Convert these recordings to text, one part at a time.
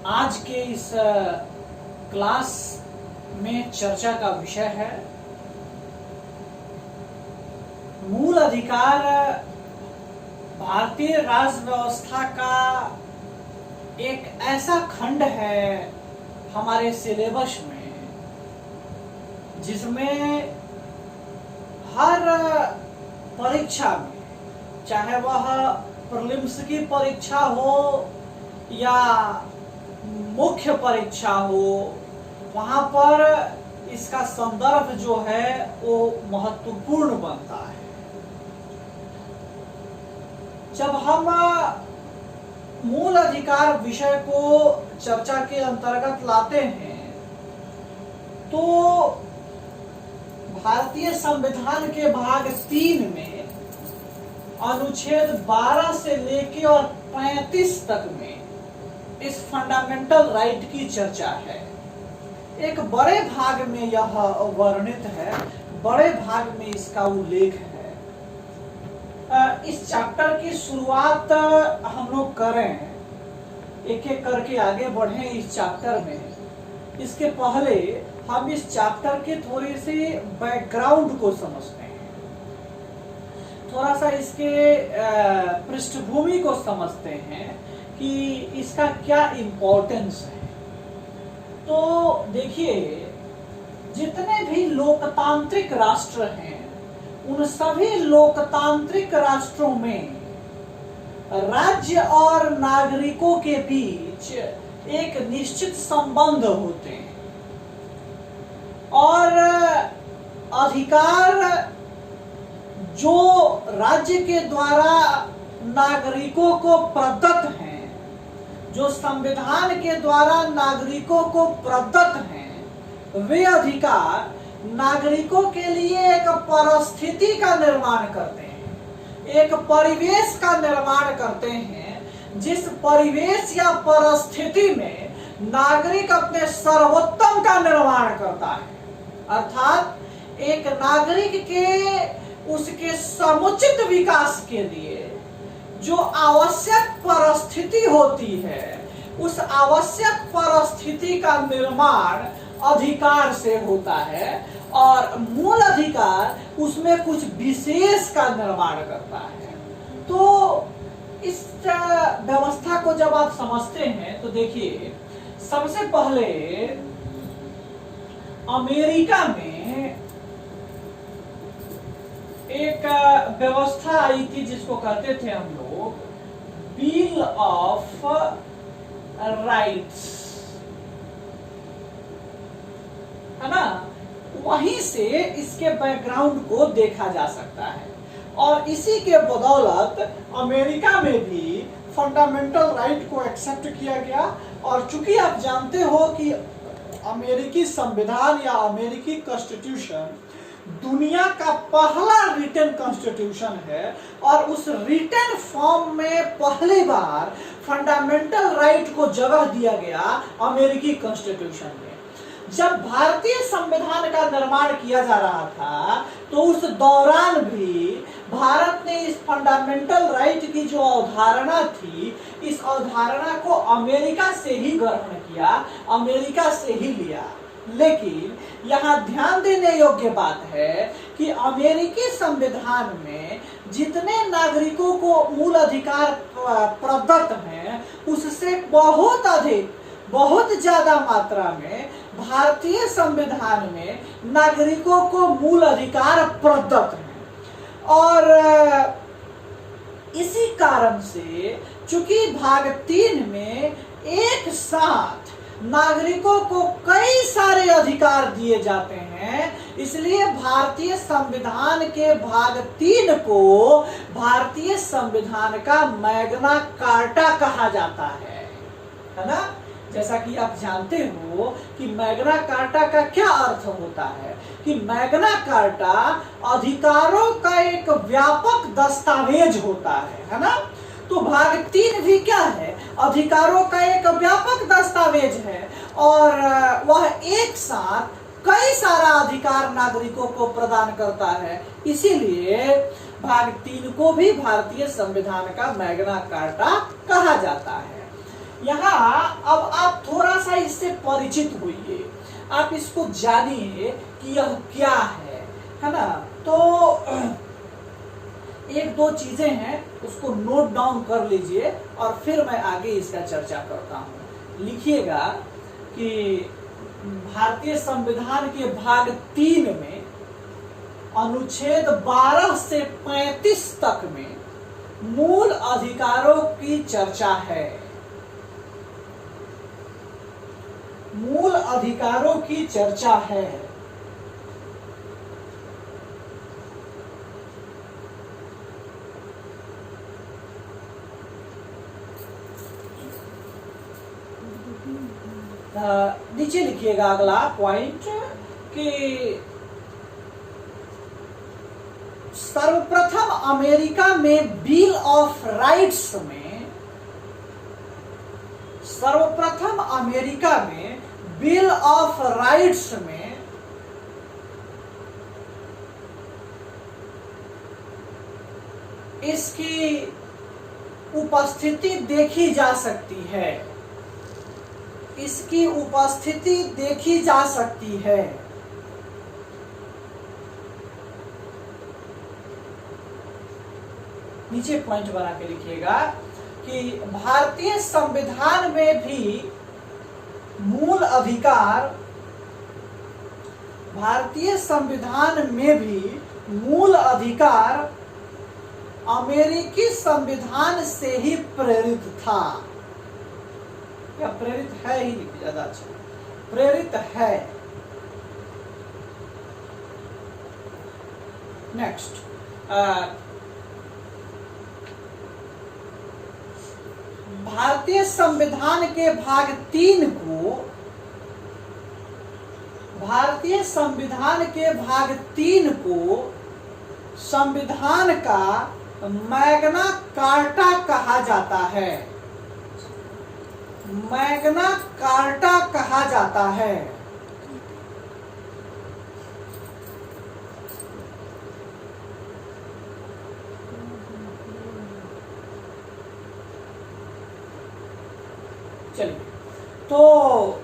आज के इस क्लास में चर्चा का विषय है मूल अधिकार भारतीय राज व्यवस्था का एक ऐसा खंड है हमारे सिलेबस में जिसमें हर परीक्षा में, चाहे वह प्रीलिम्स की परीक्षा हो या मुख्य परीक्षा हो, वहां पर इसका संदर्भ जो है वो महत्वपूर्ण बनता है। जब हम मूल अधिकार विषय को चर्चा के अंतर्गत लाते हैं तो भारतीय संविधान के भाग 3 में अनुच्छेद 12 से लेके और 35 तक में इस फंडामेंटल राइट की चर्चा है। एक बड़े भाग में यह वर्णित है, बड़े भाग में इसका उल्लेख है। इस चैप्टर की शुरुआत हम लोग करें, एक एक करके आगे बढ़े इस चैप्टर में। इसके पहले हम इस चैप्टर के थोड़ी सी बैकग्राउंड को समझते हैं, थोड़ा सा इसके पृष्ठभूमि को समझते हैं कि इसका क्या इम्पोर्टेंस है। तो देखिए, जितने भी लोकतांत्रिक राष्ट्र हैं उन सभी लोकतांत्रिक राष्ट्रों में राज्य और नागरिकों के बीच एक निश्चित संबंध होते हैं और अधिकार जो राज्य के द्वारा नागरिकों को प्रदत्त हैं, जो संविधान के द्वारा नागरिकों को प्रदत्त हैं, वे अधिकार नागरिकों के लिए एक परिस्थिति का निर्माण करते हैं, एक परिवेश का निर्माण करते हैं जिस परिवेश या परिस्थिति में नागरिक अपने सर्वोत्तम का निर्माण करता है। अर्थात एक नागरिक के उसके समुचित विकास के लिए जो आवश्यक परिस्थिति होती है, उस आवश्यक परिस्थिति का निर्माण अधिकार से होता है और मूल अधिकार उसमें कुछ विशेष का निर्माण करता है। तो इस व्यवस्था को जब आप समझते हैं तो देखिए, सबसे पहले अमेरिका में एक व्यवस्था आई थी जिसको कहते थे हम लोग बिल ऑफ राइट्स, है ना। वहीं से इसके बैकग्राउंड को देखा जा सकता है और इसी के बदौलत अमेरिका में भी फंडामेंटल राइट को एक्सेप्ट किया गया। और चूंकि आप जानते हो कि अमेरिकी संविधान या अमेरिकी कॉन्स्टिट्यूशन दुनिया का पहला रिटन कॉन्स्टिट्यूशन है और उस रिटन फॉर्म में पहली बार फंडामेंटल राइट को जगह दिया गया अमेरिकी कॉन्स्टिट्यूशन में। जब भारतीय संविधान का निर्माण किया जा रहा था तो उस दौरान भी भारत ने इस फंडामेंटल राइट की जो अवधारणा थी, इस अवधारणा को अमेरिका से ही ग्रहण किया, अमेरिका से ही लिया। लेकिन यहाँ ध्यान देने योग्य बात है कि अमेरिकी संविधान में जितने नागरिकों को मूल अधिकार प्रदत्त हैं उससे बहुत अधिक, बहुत ज्यादा मात्रा में भारतीय संविधान में नागरिकों को मूल अधिकार प्रदत्त हैं। और इसी कारण से चूंकि भाग 3 में एक साथ नागरिकों को कई सारे अधिकार दिए जाते हैं, इसलिए भारतीय संविधान के भाग 3 को भारतीय संविधान का मैग्ना कार्टा कहा जाता है ना। जैसा कि आप जानते हो कि मैग्ना कार्टा का क्या अर्थ होता है कि मैग्ना कार्टा अधिकारों का एक व्यापक दस्तावेज होता है ना। तो भाग 3 भी क्या है, अधिकारों का एक व्यापक दस्तावेज है और वह एक साथ कई सारा अधिकार नागरिकों को प्रदान करता है। इसीलिए भाग 3 को भी भारतीय संविधान का मैग्ना कार्टा कहा जाता है। यहाँ अब आप थोड़ा सा इससे परिचित होइए, आप इसको जानिए कि यह क्या है ना। तो एक दो चीजें हैं उसको नोट डाउन कर लीजिए और फिर मैं आगे इसका चर्चा करता हूं। लिखिएगा कि भारतीय संविधान के भाग 3 में अनुच्छेद 12 से 35 तक में मूल अधिकारों की चर्चा है। मूल अधिकारों की चर्चा है। नीचे लिखिएगा अगला पॉइंट कि सर्वप्रथम अमेरिका में बिल ऑफ राइट्स में, सर्वप्रथम अमेरिका में बिल ऑफ राइट्स में इसकी उपस्थिति देखी जा सकती है। इसकी उपस्थिति देखी जा सकती है। नीचे पॉइंट बना के लिखिएगा कि भारतीय संविधान में भी मूल अधिकार, भारतीय संविधान में भी मूल अधिकार अमेरिकी संविधान से ही प्रेरित था। या प्रेरित है ही, ज्यादा अच्छा, प्रेरित है। नेक्स्ट, भारतीय संविधान के भाग 3 को, भारतीय संविधान के भाग 3 को संविधान का मैग्ना कार्टा कहा जाता है। मैग्ना कार्टा कहा जाता है। चलिए, तो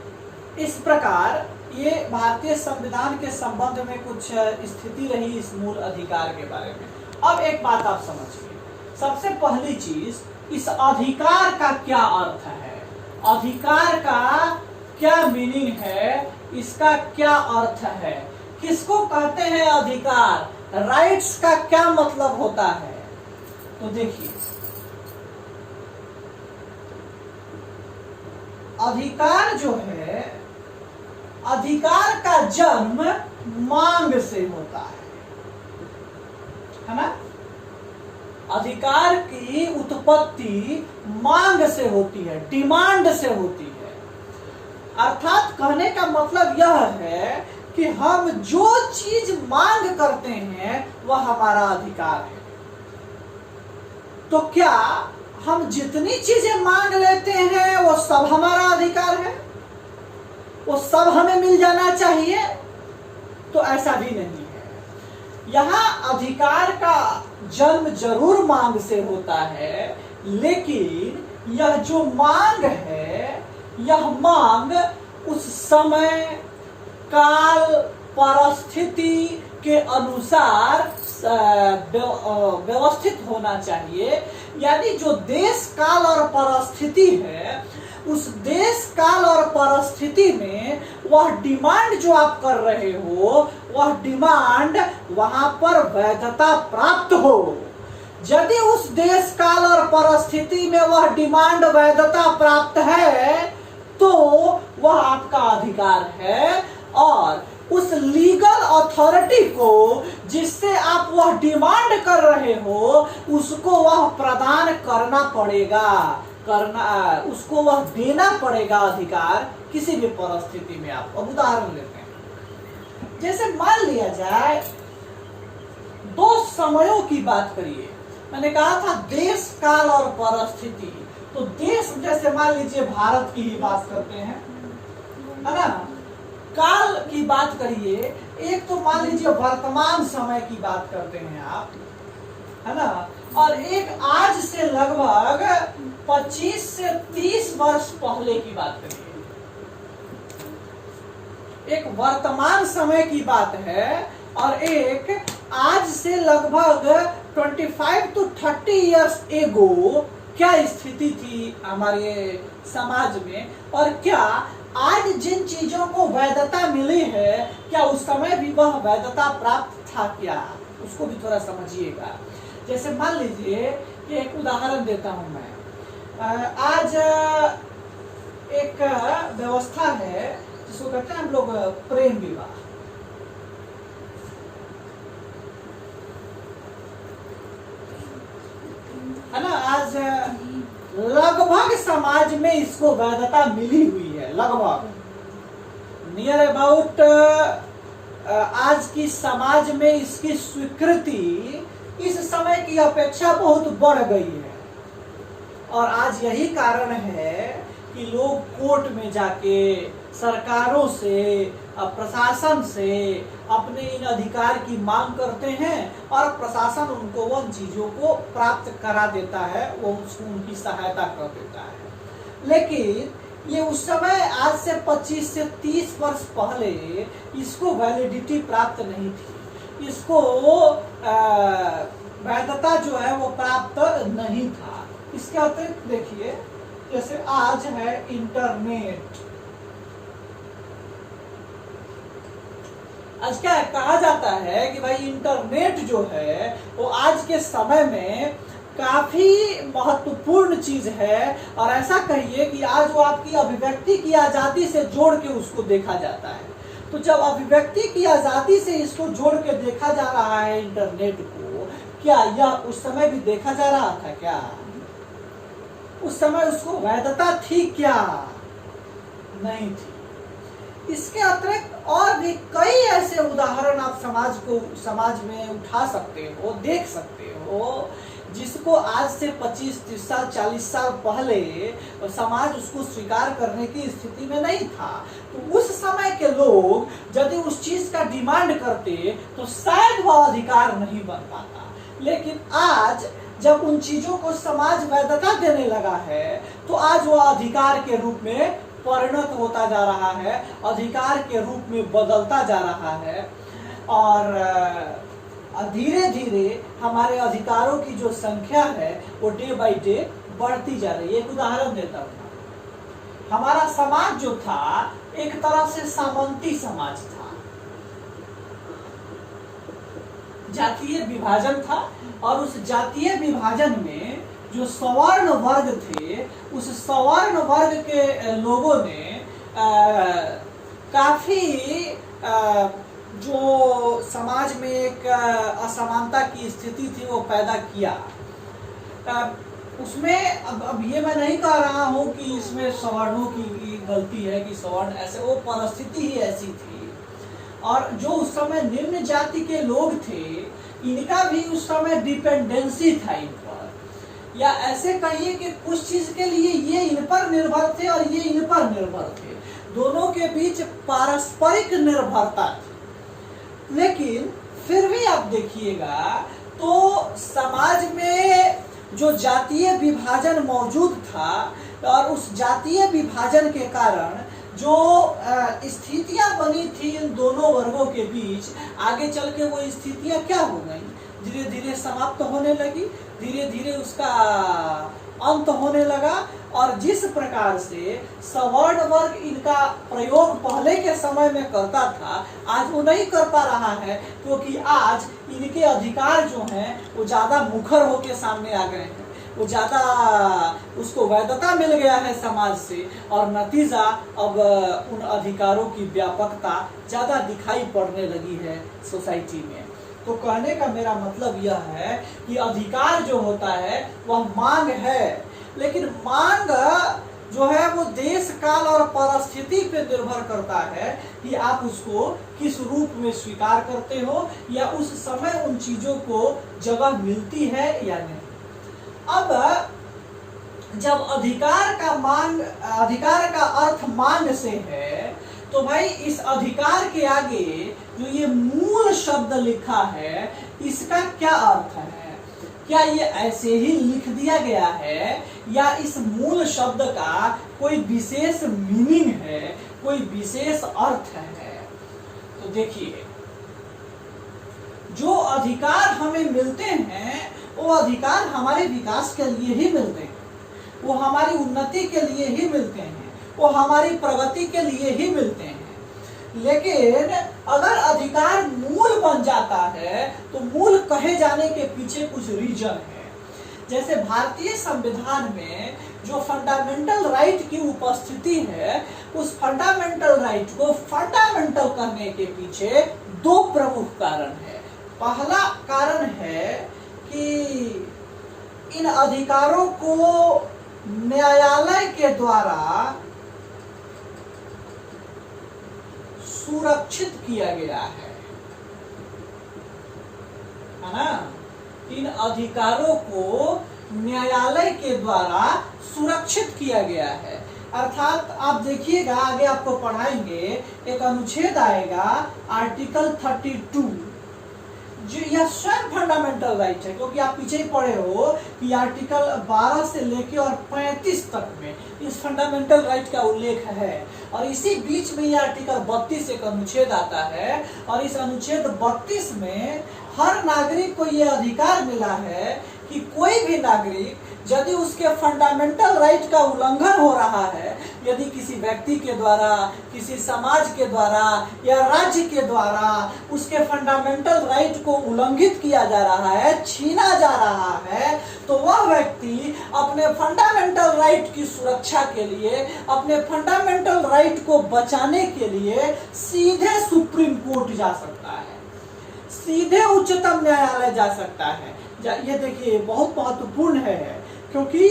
इस प्रकार ये भारतीय संविधान के संबंध में कुछ स्थिति रही इस मूल अधिकार के बारे में। अब एक बात आप समझिए, सबसे पहली चीज, इस अधिकार का क्या अर्थ है, अधिकार का क्या मीनिंग है, इसका क्या अर्थ है, किसको कहते हैं अधिकार, राइट्स का क्या मतलब होता है। तो देखिए, अधिकार जो है, अधिकार का जन्म मांग से होता है ना। अधिकार की उत्पत्ति मांग से होती है, डिमांड से होती है। अर्थात कहने का मतलब यह है कि हम जो चीज मांग करते हैं वह हमारा अधिकार है। तो क्या हम जितनी चीजें मांग लेते हैं वो सब हमारा अधिकार है, वो सब हमें मिल जाना चाहिए? तो ऐसा भी नहीं है। यहाँ अधिकार का जन्म जरूर मांग से होता है, लेकिन यह जो मांग है, यह मांग उस समय, काल, परिस्थिति के अनुसार व्यवस्थित होना चाहिए। यानी जो देश, काल और परिस्थिति है, उस देश, काल और परिस्थिति में वह डिमांड जो आप कर रहे हो, वह डिमांड वहां पर वैधता प्राप्त हो। यदि उस देश, काल और परिस्थिति में वह डिमांड वैधता प्राप्त है तो वह आपका अधिकार है, और उस लीगल अथॉरिटी को जिससे आप वह डिमांड कर रहे हो उसको वह प्रदान करना पड़ेगा, उसको वह देना पड़ेगा अधिकार, किसी भी परिस्थिति में। आप अब उदाहरण लेते हैं, जैसे मान लिया जाए, दो समयों की बात करिए। मैंने कहा था देश, काल और परिस्थिति। तो देश, जैसे मान लीजिए भारत की ही बात करते हैं, है ना। काल की बात करिए, एक तो मान लीजिए वर्तमान समय की बात करते हैं आप, है ना। और एक आज से लगभग 25 से 30 वर्ष पहले की बात करिए, एक वर्तमान समय की बात है, और एक आज से लगभग 25 to 30 इयर्स एगो क्या स्थिति थी हमारे समाज में, और क्या आज जिन चीजों को वैधता मिली है क्या उस समय भी वह वैधता प्राप्त था क्या, उसको भी थोड़ा समझिएगा। जैसे मान लीजिए कि एक उदाहरण देता हूं मैं, आज एक व्यवस्था है जिसको कहते हैं हम लोग प्रेम विवाह। है ना, आज लगभग समाज में इसको वैधता मिली हुई है, लगभग नियर अबाउट आज की समाज में इसकी स्वीकृति इस समय की अपेक्षा बहुत बढ़ गई है। और आज यही कारण है कि लोग कोर्ट में जाके सरकारों से, प्रशासन से अपने इन अधिकार की मांग करते हैं, और प्रशासन उनको उन चीजों को प्राप्त करा देता है, वो उनकी सहायता कर देता है। लेकिन ये उस समय आज से 25 से 30 वर्ष पहले इसको वैलिडिटी प्राप्त नहीं थी, इसको वैधता जो है वो प्राप्त नहीं था। इसके अतिरिक्त देखिए, जैसे आज है इंटरनेट। आज क्या कहा जाता है कि भाई इंटरनेट जो है वो आज के समय में काफी महत्वपूर्ण चीज है, और ऐसा कहिए कि आज वो आपकी अभिव्यक्ति की आजादी से जोड़ के उसको देखा जाता है। तो जब अभिव्यक्ति की आजादी से इसको जोड़ के देखा जा रहा है इंटरनेट को, क्या यह उस समय भी देखा जा रहा था क्या? उस समय उसको वैधता थी क्या? नहीं थी। इसके अतिरिक्त और भी कई ऐसे उदाहरण आप समाज में उठा सकते हो, देख सकते हो, जिसको आज से 25, 30 साल, 40 साल पहले समाज उसको स्वीकार करने की स्थिति में नहीं था। तो उस समय के लोग यदि उस चीज का डिमांड करते तो शायद वह अधिकार नहीं बन पाता। लेकिन आज जब उन चीजों को समाज वैधता देने लगा है तो आज वह अधिकार के रूप में परिणत होता जा रहा है, अधिकार के रूप में बदलता जा रहा है, और धीरे धीरे हमारे अधिकारों की जो संख्या है वो डे बाय डे बढ़ती जा रही है। एक उदाहरण देता हूँ, हमारा समाज जो था एक तरह से सामंती समाज था, जातीय विभाजन था, और उस जातीय विभाजन में जो सवर्ण वर्ग थे, उस सवर्ण वर्ग के लोगों ने काफी जो समाज में एक असमानता की स्थिति थी वो पैदा किया। उसमें अब ये मैं नहीं कह रहा हूँ कि इसमें सवर्णों की गलती है कि सवर्ण ऐसे, वो परिस्थिति ही ऐसी थी। और जो उस समय निम्न जाति के लोग थे, इनका भी उस समय डिपेंडेंसी था इन पर, या ऐसे कहिए कि कुछ चीज के लिए ये इन पर निर्भर थे और ये इन पर निर्भर थे, दोनों के बीच पारस्परिक निर्भरता थी। लेकिन फिर भी आप देखिएगा तो समाज में जो जातीय विभाजन मौजूद था, और उस जातीय विभाजन के कारण जो स्थितियां बनी थी इन दोनों वर्गों के बीच, आगे चल के वो स्थितियां क्या हो गई, धीरे धीरे समाप्त होने लगी, धीरे धीरे उसका अंत होने लगा। और जिस प्रकार से सवर्ण वर्ग इनका प्रयोग पहले के समय में करता था, आज वो नहीं कर पा रहा है, क्योंकि आज इनके अधिकार जो हैं वो ज्यादा मुखर होके सामने आ गए हैं, वो ज्यादा उसको वैधता मिल गया है समाज से, और नतीजा अब उन अधिकारों की व्यापकता ज्यादा दिखाई पड़ने लगी है सोसाइटी में। तो कहने का मेरा मतलब यह है कि अधिकार जो होता है वह मांग है, लेकिन मांग जो है वो देश काल और परिस्थिति पे निर्भर करता है कि आप उसको किस रूप में स्वीकार करते हो, या उस समय उन चीजों को जगह मिलती है या नहीं। अब जब अधिकार का अर्थ मांग से है, तो भाई इस अधिकार के आगे जो ये मूल शब्द लिखा है इसका क्या अर्थ है? क्या ये ऐसे ही लिख दिया गया है या इस मूल शब्द का कोई विशेष मीनिंग है, कोई विशेष अर्थ है? तो देखिए, जो अधिकार हमें मिलते हैं वो अधिकार हमारे विकास के लिए ही मिलते हैं, वो हमारी उन्नति के लिए ही मिलते हैं, वो हमारी प्रगति के लिए ही मिलते हैं। लेकिन अगर अधिकार मूल बन जाता है तो मूल कहे जाने के पीछे कुछ रीजन है। जैसे भारतीय संविधान में जो फंडामेंटल राइट की उपस्थिति है, उस फंडामेंटल राइट को फंडामेंटल करने के पीछे दो प्रमुख कारण है। पहला कारण है कि इन अधिकारों को न्यायालय के द्वारा सुरक्षित किया गया है ना? इन अधिकारों को न्यायालय के द्वारा सुरक्षित किया गया है। अर्थात आप देखिएगा, आगे आपको पढ़ाएंगे, एक अनुच्छेद आएगा आर्टिकल 32, जो यह स्वयं फंडामेंटल राइट है, क्योंकि आप पीछे ही पढ़े हो कि आर्टिकल 12 से लेके और 35 तक में इस फंडामेंटल राइट का उल्लेख है। और इसी बीच में यह आर्टिकल 32 एक अनुच्छेद आता है, और इस अनुच्छेद 32 में हर नागरिक को यह अधिकार मिला है कि कोई भी नागरिक यदि उसके फंडामेंटल राइट का उल्लंघन हो रहा है, यदि किसी व्यक्ति के द्वारा, किसी समाज के द्वारा या राज्य के द्वारा उसके फंडामेंटल राइट को उल्लंघित किया जा रहा है, छीना जा रहा है, तो वह व्यक्ति अपने फंडामेंटल राइट की सुरक्षा के लिए, अपने फंडामेंटल राइट को बचाने के लिए सीधे सुप्रीम कोर्ट जा सकता है, सीधे उच्चतम न्यायालय जा सकता है। ये देखिए, बहुत महत्वपूर्ण है, क्योंकि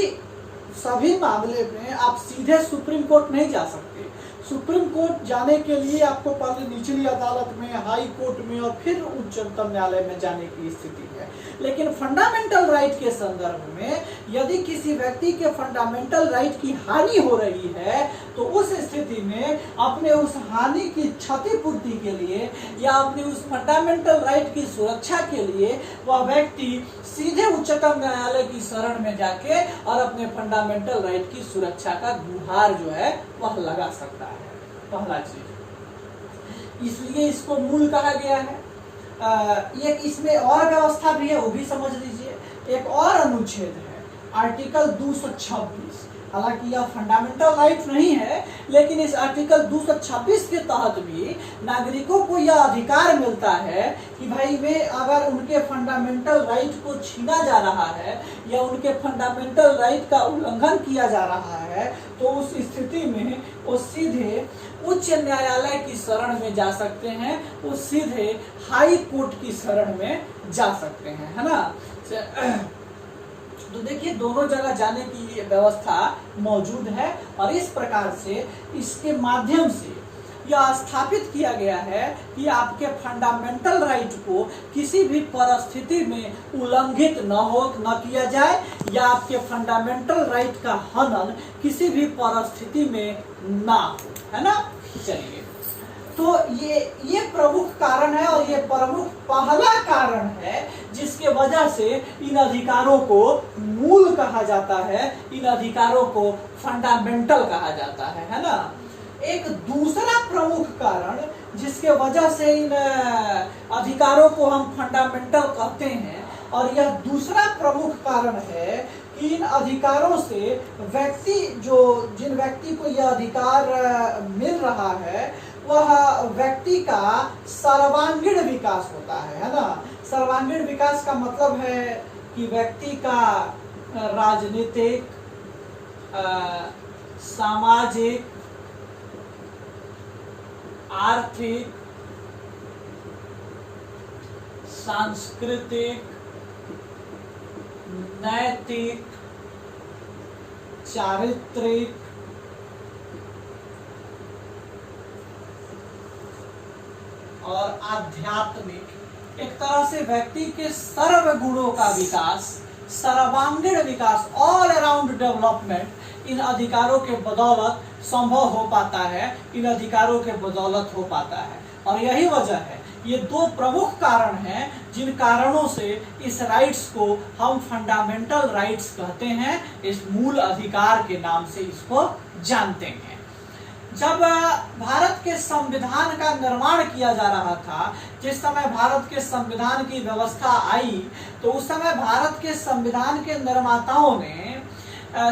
सभी मामले में आप सीधे सुप्रीम कोर्ट नहीं जा सकते। सुप्रीम कोर्ट जाने के लिए आपको पहले निचली अदालत में, हाई कोर्ट में और फिर उच्चतम न्यायालय में जाने की स्थिति है। लेकिन फंडामेंटल राइट के संदर्भ में यदि किसी व्यक्ति के फंडामेंटल राइट की हानि हो रही है, तो उस स्थिति में अपने उस हानि की क्षतिपूर्ति के लिए या अपने उस फंडामेंटल राइट की सुरक्षा के लिए वह व्यक्ति सीधे उच्चतम न्यायालय की शरण में जाके और अपने फंडामेंटल राइट की सुरक्षा का गुहार जो है वह लगा सकता है। पहला चीज, इसलिए इसको मूल कहा गया है। ये इसमें और व्यवस्था भी है, वो भी समझ लीजिए। एक और अनुच्छेद है आर्टिकल 226। हालांकि यह फंडामेंटल राइट नहीं है, लेकिन इस आर्टिकल 226 के तहत भी नागरिकों को यह अधिकार मिलता है कि भाई वे अगर उनके फंडामेंटल राइट को छीना जा रहा है या उनके फंडामेंटल राइट का उल्लंघन किया जा रहा है, तो उस स्थिति में वो सीधे उच्च न्यायालय की शरण में जा सकते हैं, वो सीधे हाई कोर्ट की शरण में जा सकते हैं, है ना? तो देखिए, दोनों जगह जाने की व्यवस्था मौजूद है, और इस प्रकार से इसके माध्यम से यह स्थापित किया गया है कि आपके फंडामेंटल राइट को किसी भी परिस्थिति में उल्लंघित न किया जाए, या आपके फंडामेंटल राइट का हनन किसी भी परिस्थिति में ना हो, है ना? चलिए, तो ये प्रमुख कारण है, और ये प्रमुख पहला कारण है जिसके वजह से इन अधिकारों को मूल कहा जाता है, इन अधिकारों को फंडामेंटल कहा जाता है ना? एक दूसरा प्रमुख कारण जिसके वजह से इन अधिकारों को हम फंडामेंटल कहते हैं, और यह दूसरा प्रमुख कारण है कि इन अधिकारों से जिन व्यक्ति को यह अधिकार मिल रहा है, वह व्यक्ति का सर्वांगीण विकास होता है ना? सर्वांगीण विकास का मतलब है कि व्यक्ति का राजनीतिक, सामाजिक, आर्थिक, सांस्कृतिक, नैतिक, चारित्रिक, और आध्यात्मिक, एक तरह से व्यक्ति के सर्व गुणों का विकास, सर्वांगीण विकास, ऑल अराउंड डेवलपमेंट इन अधिकारों के बदौलत संभव हो पाता है, इन अधिकारों के बदौलत हो पाता है। और यही वजह है ये दो प्रमुख कारण हैं जिन कारणों से इस राइट्स को हम फंडामेंटल राइट्स कहते हैं, इस मूल अधिकार के नाम से इसको जानते हैं। जब भारत के संविधान का निर्माण किया जा रहा था, जिस समय भारत के संविधान की व्यवस्था आई, तो उस समय भारत के संविधान के निर्माताओं ने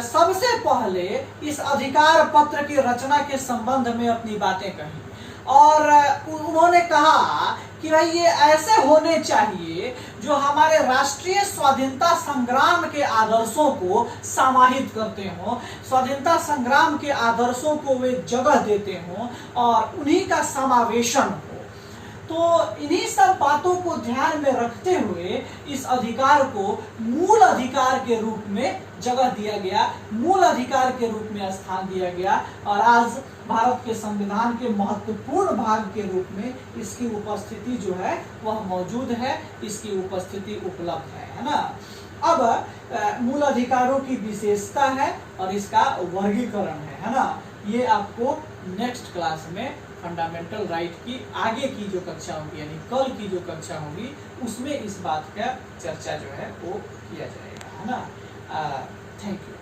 सबसे पहले इस अधिकार पत्र की रचना के संबंध में अपनी बातें कही और उन्होंने कहा कि भाई ये ऐसे होने चाहिए जो हमारे राष्ट्रीय स्वाधीनता संग्राम के आदर्शों को समाहित करते हों, स्वाधीनता संग्राम के आदर्शों को वे जगह देते हों और उन्हीं का समावेशन हो। तो इन्हीं सब बातों को ध्यान में रखते हुए इस अधिकार को मूल अधिकार के रूप में जगह दिया गया, मूल अधिकार के रूप में स्थान दिया गया और आज भारत के संविधान के महत्वपूर्ण भाग के रूप में इसकी उपस्थिति जो है वह मौजूद है, इसकी उपस्थिति उपलब्ध है ना। अब मूल अधिकारों की विशेषता है और इसका वर्गीकरण है ना। ये आपको नेक्स्ट क्लास में फंडामेंटल राइट की आगे की जो कक्षा होगी, यानी कल की जो कक्षा होगी, उसमें इस बात का चर्चा जो है वो किया जाएगा, है ना। Thank you.